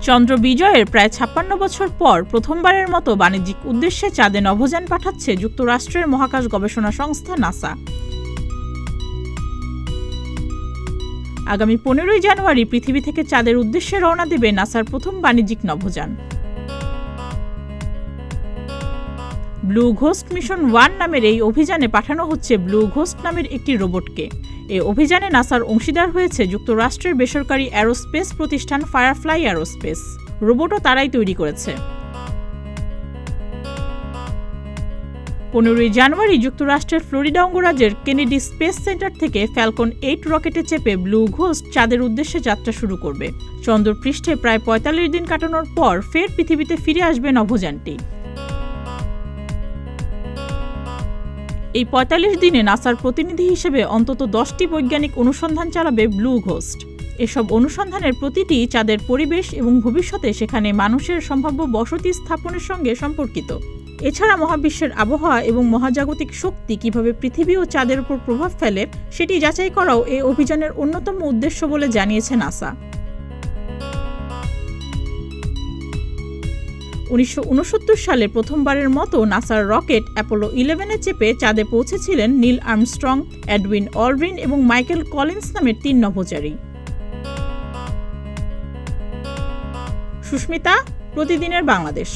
চন্দ্র বিজয়ের প্রায় ৫৬ বছর পর প্রথমবারের মতো বাণিজ্যিক উদ্দেশ্যে চাঁদে নভোযান পাঠাচ্ছে যুক্তরাষ্ট্রের মহাকাশ গবেষণা সংস্থা নাসা। আগামী ১৫ই জানুয়ারি পৃথিবী থেকে চাঁদের উদ্দেশ্যে রওনা দেবে নাসার প্রথম বাণিজ্যিক নভোযান। ব্লু ঘোস্ট মিশন 1 নামের এই অভিযানে পাঠানো হচ্ছে ব্লু ঘোস্ট নামের একটি রোবটকে। এই অভিযানে নাসার অংশীদার হয়েছে যুক্তরাষ্ট্রের বেসরকারি অ্যারোস্পেস প্রতিষ্ঠান ফায়ারফ্লাই অ্যারোস্পেস। রোবটও তারাই তৈরি করেছে। ১৫ই জানুয়ারি যুক্তরাষ্ট্রের ফ্লোরিডা অঙ্গরাজ্যের কেনেডি স্পেস সেন্টার থেকে ফ্যালকন 8 রকেটে চেপে ব্লু ঘোস্ট চাঁদের উদ্দেশ্যে যাত্রা শুরু করবে। চন্দ্র পৃষ্ঠে প্রায় ৪৫ দিন কাটানোর পর ফের পৃথিবীতে ফিরে আসবে নভোযানটি। এই ৪৫ দিনে নাসার প্রতিনিধি হিসেবে অন্তত ১০টি বৈজ্ঞানিক অনুসন্ধান চালাবে ব্লু ঘোস্ট। এসব অনুসন্ধানের প্রতিটি চাঁদের পরিবেশ এবং ভবিষ্যতে সেখানে মানুষের সম্ভাব্য বসতি স্থাপনের সঙ্গে সম্পর্কিত। এছাড়া মহাবিশ্বের আবহাওয়া এবং মহাজাগতিক শক্তি কিভাবে পৃথিবী ও চাঁদের উপর প্রভাব ফেলে সেটি যাচাই করাও এই অভিযানের অন্যতম উদ্দেশ্য বলে জানিয়েছে নাসা। ১৯৬৯ সালে প্রথমবারের মতো নাসার রকেট অ্যাপোলো 11-এ চেপে চাঁদে পৌঁছেছিলেন নীল আর্মস্ট্রং, এডউইন অলড্রিন এবং মাইকেল কলিন্স নামের ৩ নভোচারী। সুস্মিতা, প্রতিদিনের বাংলাদেশ।